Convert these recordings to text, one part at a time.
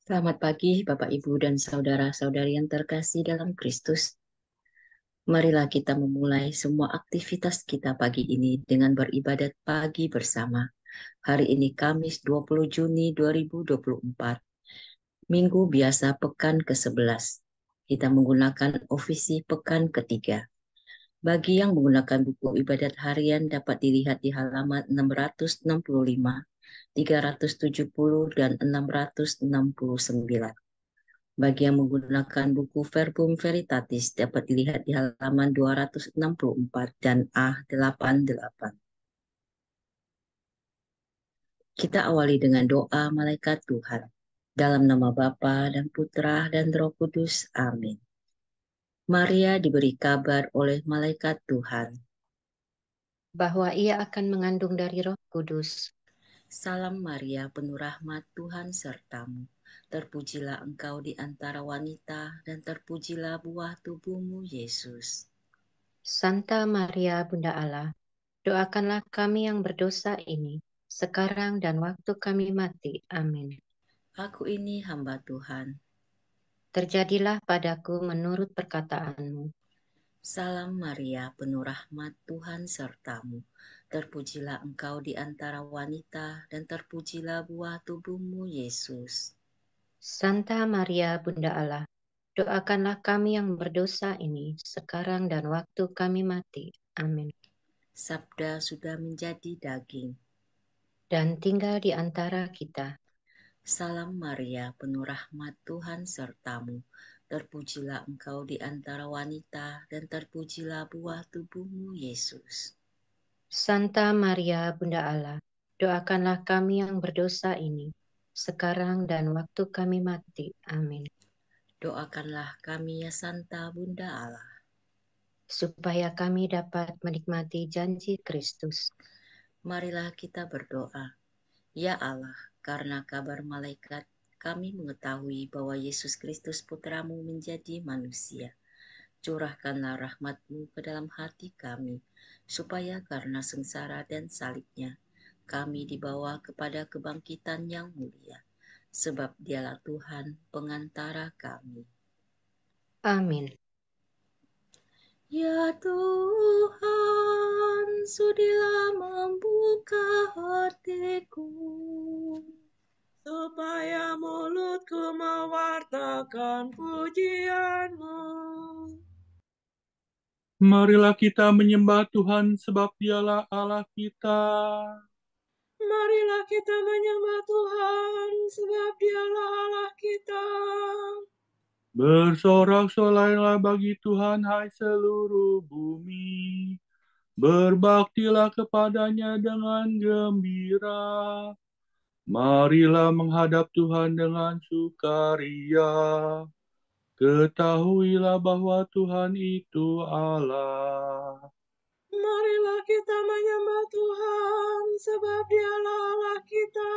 Selamat pagi, Bapak, Ibu, dan saudara-saudari yang terkasih dalam Kristus. Marilah kita memulai semua aktivitas kita pagi ini dengan beribadat pagi bersama. Hari ini Kamis 20 Juni 2024, Minggu biasa pekan ke-11. Kita menggunakan ofisi pekan ketiga. Bagi yang menggunakan buku ibadat harian dapat dilihat di halaman 665, 370, dan 669. Bagi yang menggunakan buku Verbum Veritatis dapat dilihat di halaman 264 dan A88. Kita awali dengan doa malaikat Tuhan. Dalam nama Bapa dan Putra dan Roh Kudus. Amin. Maria diberi kabar oleh malaikat Tuhan. Bahwa ia akan mengandung dari Roh Kudus. Salam Maria, penuh rahmat, Tuhan sertamu. Terpujilah engkau di antara wanita, dan terpujilah buah tubuhmu, Yesus. Santa Maria, Bunda Allah, doakanlah kami yang berdosa ini, sekarang dan waktu kami mati. Amin. Aku ini hamba Tuhan. Terjadilah padaku menurut perkataanmu. Salam Maria, penuh rahmat, Tuhan sertamu. Terpujilah engkau di antara wanita, dan terpujilah buah tubuhmu, Yesus. Santa Maria, Bunda Allah, doakanlah kami yang berdosa ini, sekarang dan waktu kami mati. Amin. Sabda sudah menjadi daging. Dan tinggal di antara kita. Salam Maria, penuh rahmat, Tuhan sertamu. Terpujilah engkau di antara wanita, dan terpujilah buah tubuhmu, Yesus. Santa Maria, Bunda Allah, doakanlah kami yang berdosa ini, sekarang dan waktu kami mati. Amin. Doakanlah kami ya Santa Bunda Allah, Supaya kami dapat menikmati janji Kristus. marilah kita berdoa. Ya Allah, karena kabar malaikat, kami mengetahui bahwa Yesus Kristus Putramu menjadi manusia. Curahkanlah rahmat-Mu ke dalam hati kami, supaya karena sengsara dan salibnya, kami dibawa kepada kebangkitan yang mulia. Sebab Dialah Tuhan pengantara kami. Amin. Ya Tuhan, sudilah membuka hatiku, supaya mulutku mewartakan pujian-Mu. Marilah kita menyembah Tuhan sebab Dialah Allah kita. Marilah kita menyembah Tuhan sebab Dialah Allah kita. Bersorak-sorailah bagi Tuhan, hai seluruh bumi. Berbaktilah kepadanya dengan gembira. Marilah menghadap Tuhan dengan sukaria. Ketahuilah bahwa Tuhan itu Allah. Marilah kita menyembah Tuhan sebab Dialah Allah kita.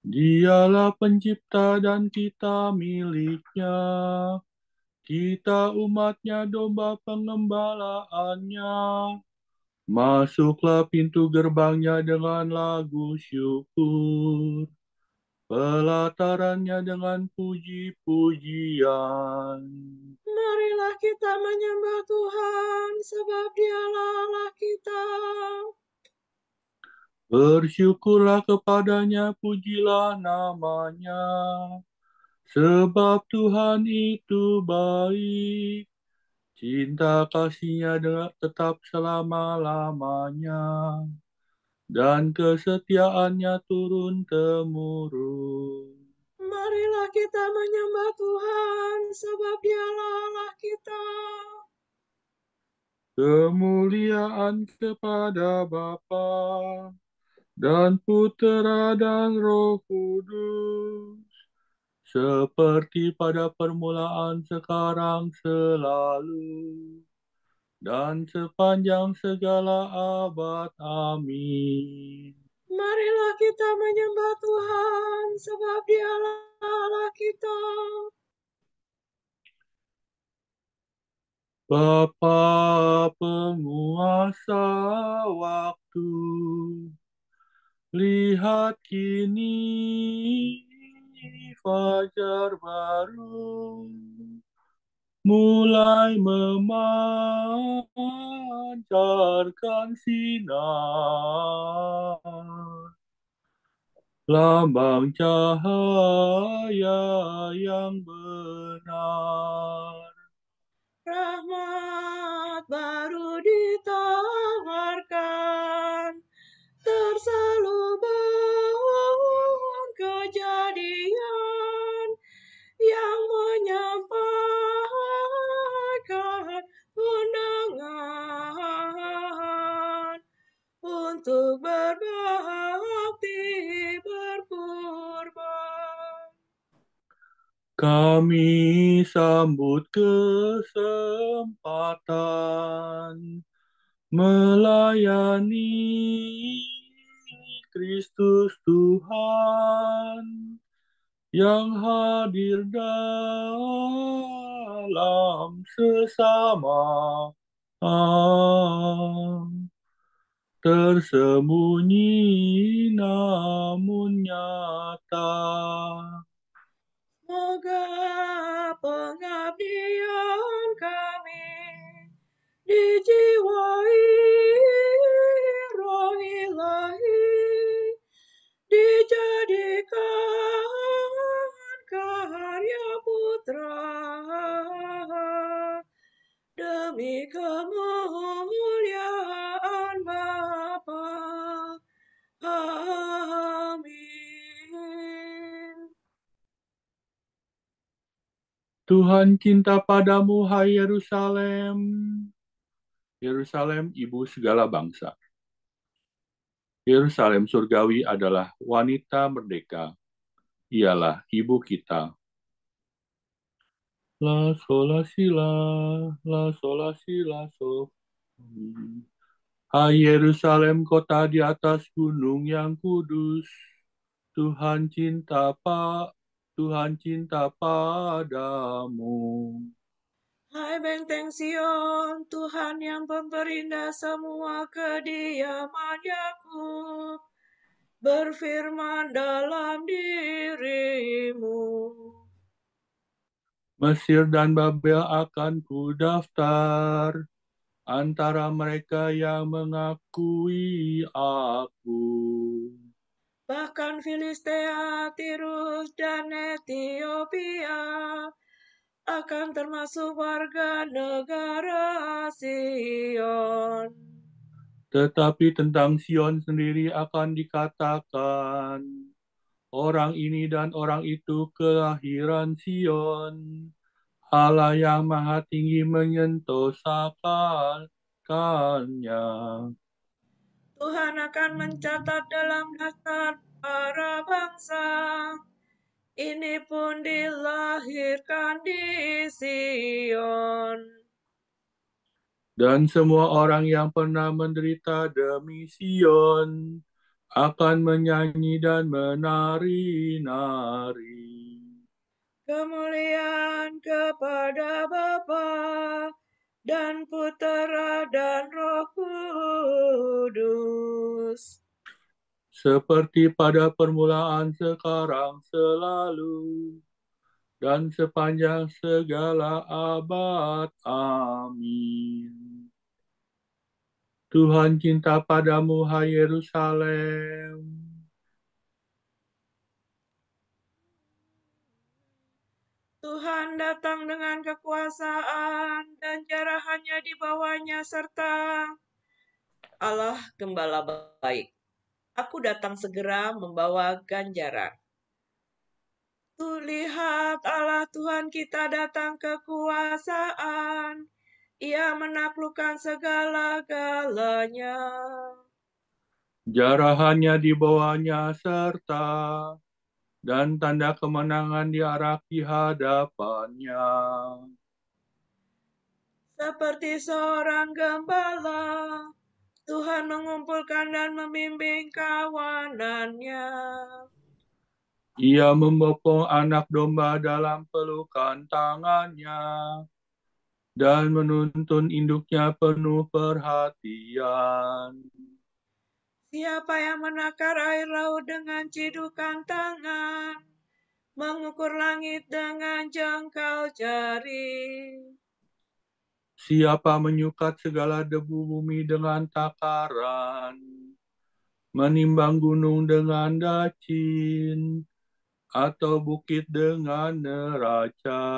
Dialah pencipta dan kita miliknya. Kita umatnya, domba pengembalaannya. Masuklah pintu gerbangnya dengan lagu syukur. Pelatarannya dengan puji-pujian. Marilah kita menyembah Tuhan sebab Dialah Allah kita. Bersyukurlah kepadanya, pujilah namanya. Sebab Tuhan itu baik. Cinta kasihnya tetap selama-lamanya. Dan kesetiaannya turun-temurun. Marilah kita menyembah Tuhan sebab Dialah Allah kita. Kemuliaan kepada Bapa dan Putera dan Roh Kudus, seperti pada permulaan, sekarang, selalu, dan sepanjang segala abad. Amin. Marilah kita menyembah Tuhan sebab Dialah Allah kita. Bapa penguasa waktu, lihat kini fajar baru mulai memancarkan sinar, lambang cahaya yang benar. Rahmat baru ditawarkan, terselubung kejadian yang menyampaikan undangan untuk berbakti berkurban. Kami sambut kesempatan melayani Kristus Tuhan yang hadir dalam sesama, tersembunyi namun nyata. Semoga pengabdian kami dijiwai roh ilahi, dijadikan karya putra demi kemuliaan Bapa. Amin. Tuhan cinta padamu, hai Yerusalem. Yerusalem, ibu segala bangsa. Yerusalem surgawi adalah wanita merdeka. Ialah ibu kita. La sola si la sola si la so. Hai Yerusalem, kota di atas gunung yang kudus. Tuhan cinta padamu. Hai benteng Sion, Tuhan yang pemperindah semua kediaman Yakub, berfirman dalam dirimu. Mesir dan Babel akan kudaftar antara mereka yang mengakui aku. Bahkan Filistea, Tirus, dan Ethiopia akan termasuk warga negara Sion. Tetapi tentang Sion sendiri akan dikatakan, orang ini dan orang itu kelahiran Sion. Allah yang maha tinggi menyentosakannya. Tuhan akan mencatat dalam daftar para bangsa. Ini pun dilahirkan di Sion. Dan semua orang yang pernah menderita demi Sion akan menyanyi dan menari-nari. Kemuliaan kepada Bapa dan Putera dan Roh Kudus. Seperti pada permulaan, sekarang, selalu, dan sepanjang segala abad. Amin. Tuhan cinta padamu, hai Yerusalem. Tuhan datang dengan kekuasaan dan jarahannya di bawahnya serta Allah Gembala baik. Aku datang segera membawa ganjaran. Tuh lihat Allah Tuhan kita datang kekuasaan. Ia menaklukkan segala-galanya. Jarahannya di bawahnya serta dan tanda kemenangan diarak di hadapannya. Seperti seorang gembala, Tuhan mengumpulkan dan membimbing kawanannya. Ia membopong anak domba dalam pelukan tangannya dan menuntun induknya penuh perhatian. Siapa yang menakar air laut dengan cidukan tangan, mengukur langit dengan jengkal jari. Siapa menyukat segala debu bumi dengan takaran, menimbang gunung dengan dacin, atau bukit dengan neraca.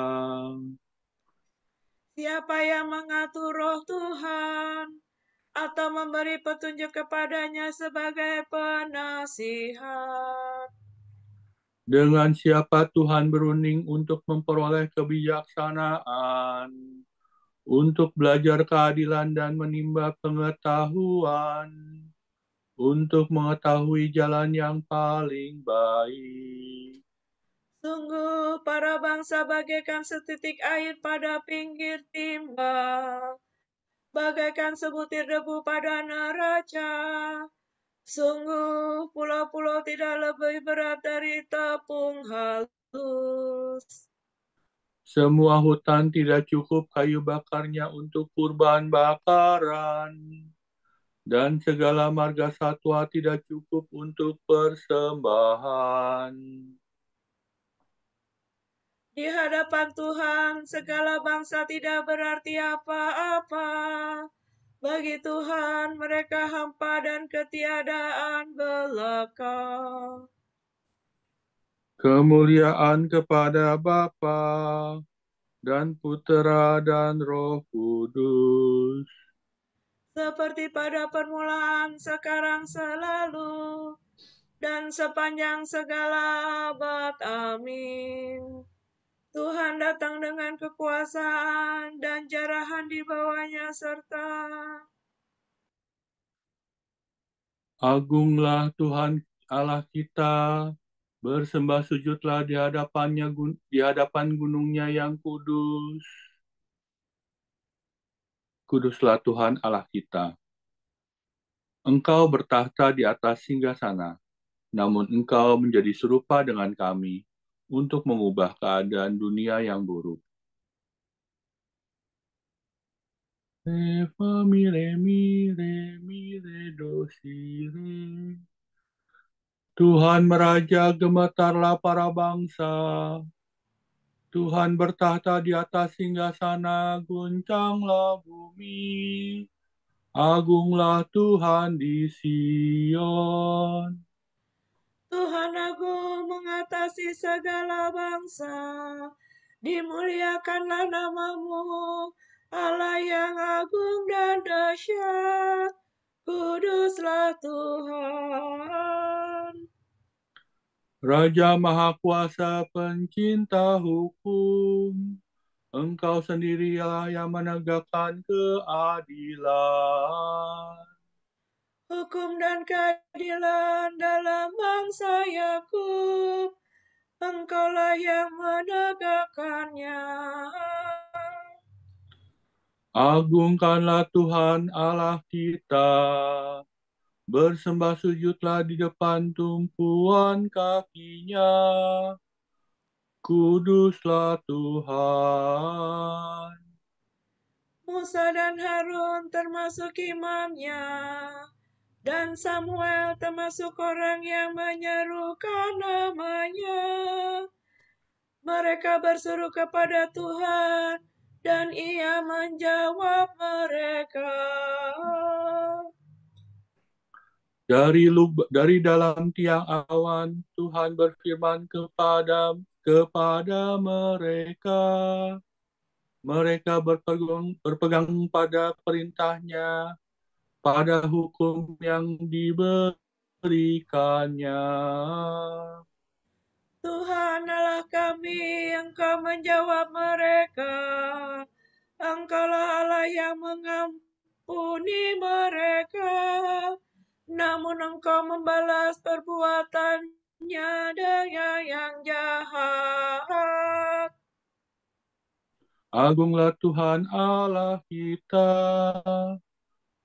Siapa yang mengatur roh Tuhan, atau memberi petunjuk kepadanya sebagai penasihat? Dengan siapa Tuhan berunding untuk memperoleh kebijaksanaan, untuk belajar keadilan dan menimba pengetahuan, untuk mengetahui jalan yang paling baik. Sungguh para bangsa bagaikan setitik air pada pinggir timba, bagaikan sebutir debu pada neraca. Sungguh pulau-pulau tidak lebih berat dari tepung halus. Semua hutan tidak cukup kayu bakarnya untuk kurban bakaran, dan segala marga satwa tidak cukup untuk persembahan. Di hadapan Tuhan, segala bangsa tidak berarti apa-apa. Bagi Tuhan, mereka hampa dan ketiadaan belaka. Kemuliaan kepada Bapa dan Putera dan Roh Kudus. Seperti pada permulaan, sekarang, selalu, dan sepanjang segala abad. Amin. Tuhan datang dengan kekuasaan dan jarahan di bawahnya serta Agunglah Tuhan Allah kita, bersembah sujudlah di hadapannya, di hadapan gunungnya yang kudus. Kuduslah Tuhan Allah kita. Engkau bertahta di atas singgasana, namun engkau menjadi serupa dengan kami untuk mengubah keadaan dunia yang buruk. Re, fa, mi, re, mi, re, mi, re, do, si, re. Tuhan meraja, gemetarlah para bangsa. Tuhan bertahta di atas singgasana, guncanglah bumi. Agunglah Tuhan di Sion. Tuhan agung mengatasi segala bangsa. Dimuliakanlah namamu, Allah yang agung dan dahsyat. Kuduslah Tuhan. Raja Maha Kuasa, pencinta hukum, Engkau sendirilah yang menegakkan keadilan. Hukum dan keadilan dalam bangsa Yakub, Engkaulah yang menegakkannya. Agungkanlah Tuhan Allah kita, bersembah sujudlah di depan tumpuan kakinya. Kuduslah Tuhan. Musa dan Harun termasuk imamnya, dan Samuel termasuk orang yang menyerukan namanya. Mereka berseru kepada Tuhan, dan Ia menjawab mereka. Dari dalam tiang awan, Tuhan berfirman kepada mereka. Mereka berpegang pada perintahnya, pada hukum yang diberikannya. Tuhan Allah kami, Engkau menjawab mereka. Engkaulah Allah yang mengampuni mereka, namun Engkau membalas perbuatannya dengan yang jahat. Agunglah Tuhan Allah kita,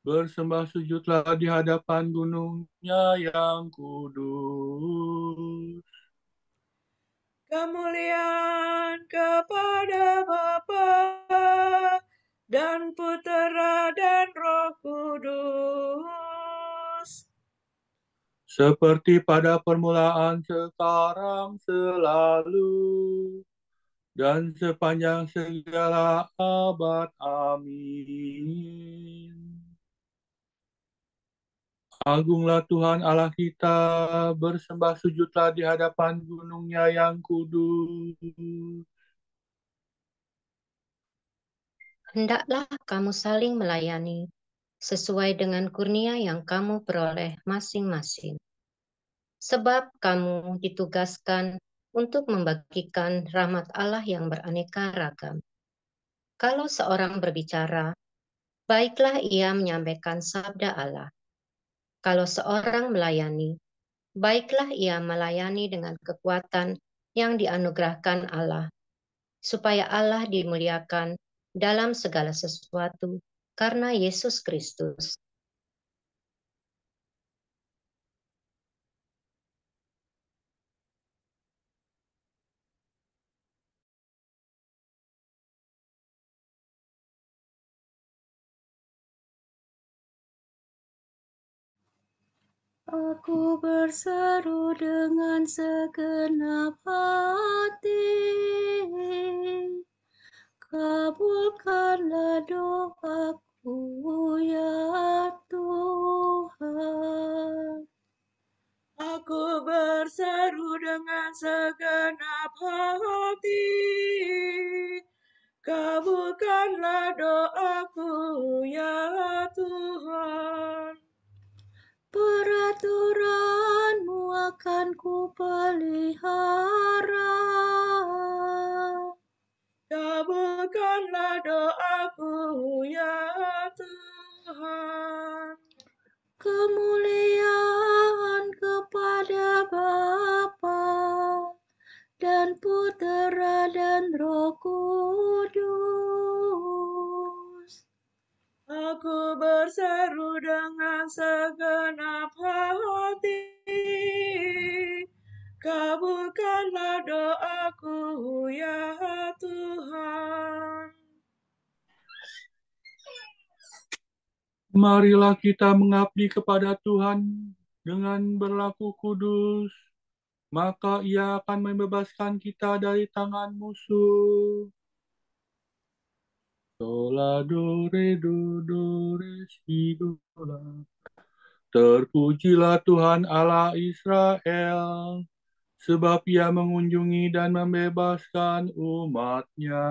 bersembah sujudlah di hadapan gunungnya yang kudus. Kemuliaan kepada Bapa dan Putera dan Roh Kudus. seperti pada permulaan, sekarang, selalu, dan sepanjang segala abad. Amin. Agunglah Tuhan Allah kita, bersembah sujudlah di hadapan gunung-Nya yang kudus. Hendaklah kamu saling melayani, sesuai dengan kurnia yang kamu peroleh masing-masing. Sebab kamu ditugaskan untuk membagikan rahmat Allah yang beraneka ragam. Kalau seorang berbicara, baiklah ia menyampaikan sabda Allah. Kalau seorang melayani, baiklah ia melayani dengan kekuatan yang dianugerahkan Allah, supaya Allah dimuliakan dalam segala sesuatu karena Yesus Kristus. Aku berseru dengan segenap hati, kabulkanlah doaku ya Tuhan. Aku berseru dengan segenap hati, kabulkanlah doaku ya Tuhan. Peraturan-Mu akan kupelihara, kabulkanlah doaku ya Tuhan. kemuliaan kepada Bapa dan Putera dan Roh Kudus. Aku berseru dengan segenap hati, kabulkanlah doaku ya Tuhan. Marilah kita mengabdi kepada Tuhan dengan berlaku kudus, maka Ia akan membebaskan kita dari tangan musuh. Sola do re si do la. Terpujilah Tuhan Allah Israel, sebab Ia mengunjungi dan membebaskan umat-Nya.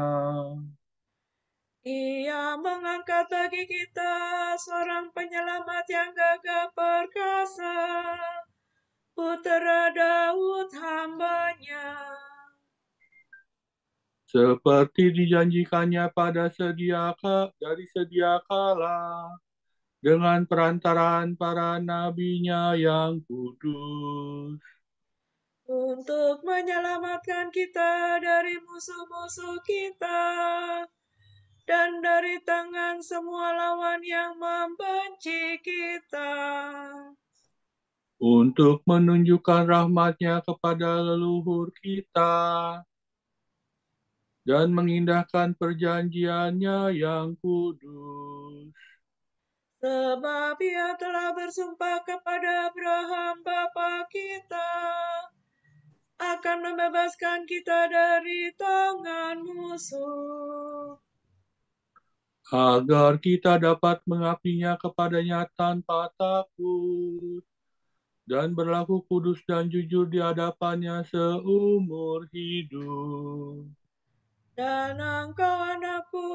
Ia mengangkat bagi kita seorang penyelamat yang gagah perkasa, Putera Daud hamba-Nya. Seperti dijanjikannya dari sedia kala, dengan perantaraan para nabi-Nya yang kudus. Untuk menyelamatkan kita dari musuh-musuh kita, dan dari tangan semua lawan yang membenci kita. Untuk menunjukkan rahmat-Nya kepada leluhur kita, dan mengindahkan perjanjian-Nya yang kudus. Sebab Ia telah bersumpah kepada Abraham bapa kita, akan membebaskan kita dari tangan musuh, Agar kita dapat mengabdinya kepadanya tanpa takut, dan berlaku kudus dan jujur di hadapannya seumur hidup. Dan engkau, anakku,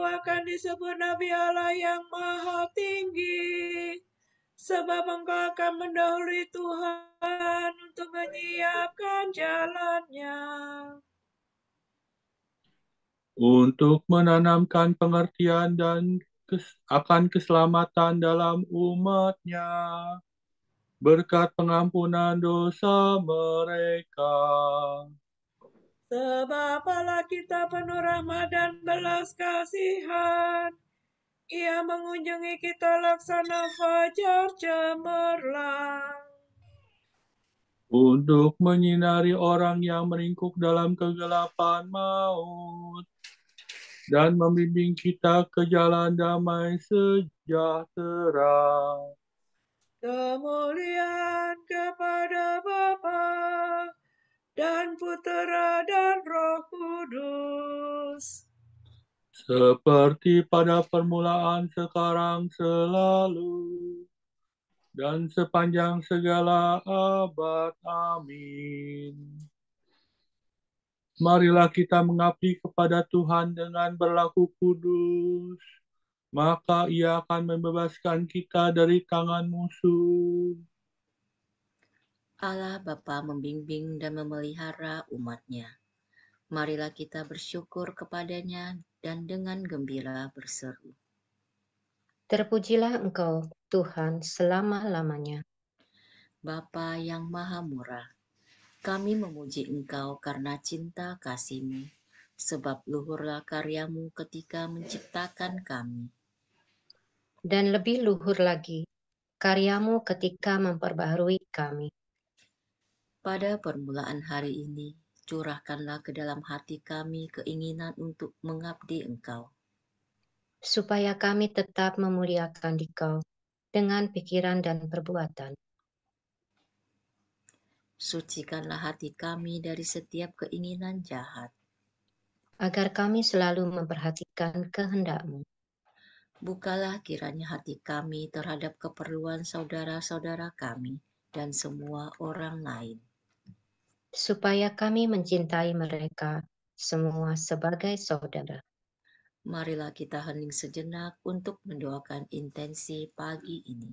akan disebut Nabi Allah yang Maha Tinggi, sebab engkau akan mendahului Tuhan untuk menyiapkan jalannya, Untuk menanamkan pengertian dan akan keselamatan dalam umat-Nya, berkat pengampunan dosa mereka. Sebab Allah kita penuh rahmat dan belas kasihan, Ia mengunjungi kita laksana fajar cemerlang, Untuk menyinari orang yang meringkuk dalam kegelapan maut, dan membimbing kita ke jalan damai sejahtera. kemuliaan kepada Bapa dan Putera dan Roh Kudus. Seperti pada permulaan, sekarang, selalu, dan sepanjang segala abad. Amin. Marilah kita mengabdi kepada Tuhan dengan berlaku kudus, maka Ia akan membebaskan kita dari tangan musuh. Allah Bapa membimbing dan memelihara umat-Nya. Marilah kita bersyukur kepada-Nya dan dengan gembira berseru. Terpujilah Engkau, Tuhan, selama-lamanya. Bapa yang Maha Murah, kami memuji Engkau karena cinta kasih-Mu, sebab luhurlah karya-Mu ketika menciptakan kami. Dan lebih luhur lagi, karya-Mu ketika memperbaharui kami. Pada permulaan hari ini, curahkanlah ke dalam hati kami keinginan untuk mengabdi Engkau. Supaya kami tetap memuliakan Dikau dengan pikiran dan perbuatan. Sucikanlah hati kami dari setiap keinginan jahat. Agar kami selalu memperhatikan kehendak-Mu. Bukalah kiranya hati kami terhadap keperluan saudara-saudara kami dan semua orang lain. Supaya kami mencintai mereka semua sebagai saudara. Marilah kita hening sejenak untuk mendoakan intensi pagi ini.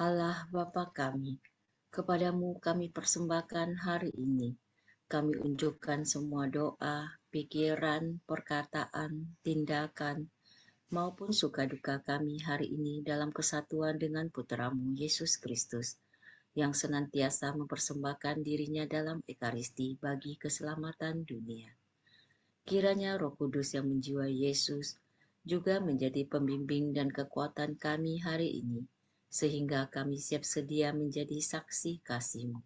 Allah Bapa kami, kepadamu kami persembahkan hari ini. Kami unjukkan semua doa, pikiran, perkataan, tindakan, maupun suka duka kami hari ini dalam kesatuan dengan Putra-Mu Yesus Kristus, yang senantiasa mempersembahkan dirinya dalam Ekaristi bagi keselamatan dunia. Kiranya Roh Kudus yang menjiwai Yesus juga menjadi pembimbing dan kekuatan kami hari ini, sehingga kami siap sedia menjadi saksi kasih-Mu.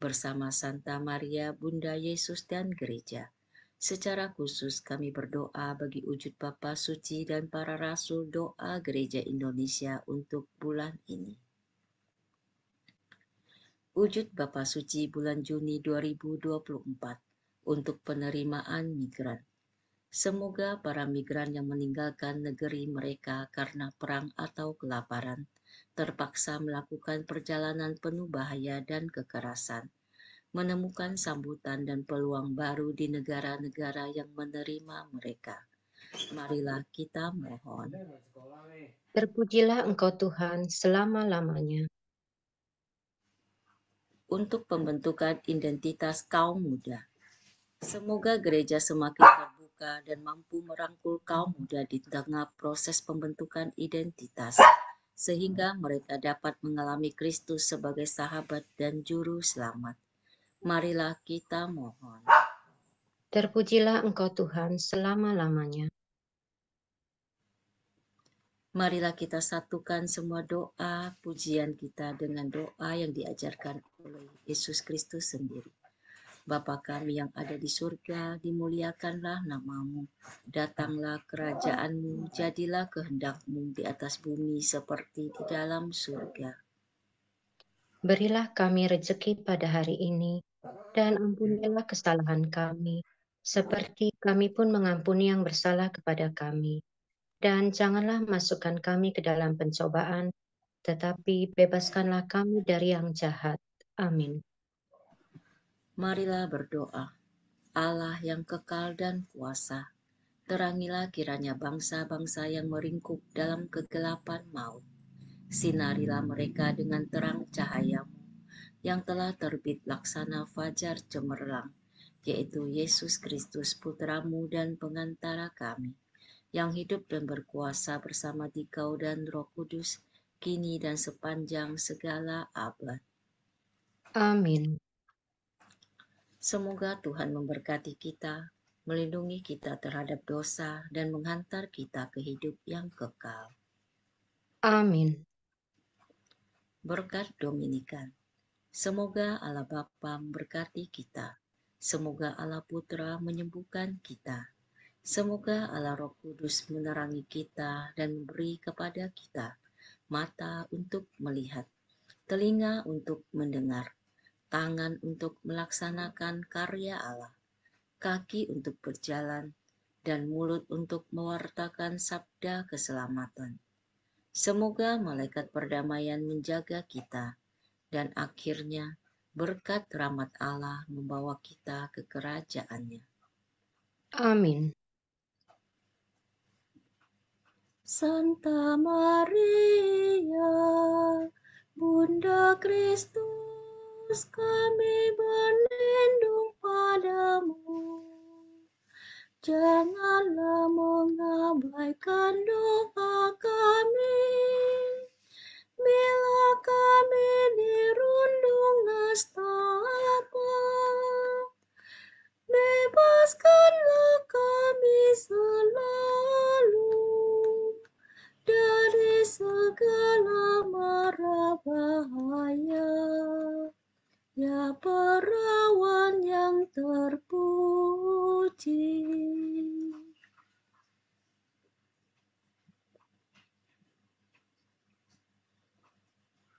Bersama Santa Maria, Bunda Yesus dan Gereja, secara khusus kami berdoa bagi wujud Bapa Suci dan para Rasul Doa Gereja Indonesia untuk bulan ini. Wujud Bapa Suci bulan Juni 2024 untuk penerimaan migran. Semoga para migran yang meninggalkan negeri mereka karena perang atau kelaparan, terpaksa melakukan perjalanan penuh bahaya dan kekerasan, menemukan sambutan dan peluang baru di negara-negara yang menerima mereka. Marilah kita mohon. Terpujilah Engkau Tuhan selama-lamanya. Untuk pembentukan identitas kaum muda, semoga gereja semakin terbuka dan mampu merangkul kaum muda di tengah proses pembentukan identitas, sehingga mereka dapat mengalami Kristus sebagai sahabat dan juru selamat. Marilah kita mohon. Terpujilah Engkau Tuhan selama-lamanya. Marilah kita satukan semua doa pujian kita dengan doa yang diajarkan oleh Yesus Kristus sendiri. Bapa kami yang ada di surga, dimuliakanlah namamu. Datanglah kerajaanmu, jadilah kehendakmu di atas bumi seperti di dalam surga. Berilah kami rezeki pada hari ini, dan ampunilah kesalahan kami, seperti kami pun mengampuni yang bersalah kepada kami. Dan janganlah masukkan kami ke dalam pencobaan, tetapi bebaskanlah kami dari yang jahat. Amin. Marilah berdoa. Allah yang kekal dan kuasa, terangilah kiranya bangsa-bangsa yang meringkuk dalam kegelapan maut. Sinarilah mereka dengan terang cahayamu, yang telah terbit laksana fajar cemerlang, yaitu Yesus Kristus Putramu dan pengantara kami, yang hidup dan berkuasa bersama Dikau dan Roh Kudus, kini dan sepanjang segala abad. Amin. Semoga Tuhan memberkati kita, melindungi kita terhadap dosa, dan menghantar kita ke hidup yang kekal. Amin. Berkat Dominikan. Semoga Allah Bapa memberkati kita. Semoga Allah Putra menyembuhkan kita. Semoga Allah Roh Kudus menerangi kita dan memberi kepada kita mata untuk melihat, telinga untuk mendengar, tangan untuk melaksanakan karya Allah, kaki untuk berjalan, dan mulut untuk mewartakan sabda keselamatan. Semoga malaikat perdamaian menjaga kita, dan akhirnya berkat rahmat Allah membawa kita ke kerajaan-Nya. Amin. Santa Maria, Bunda Kristus, kami berlindung padamu. Janganlah mengabaikan doa kami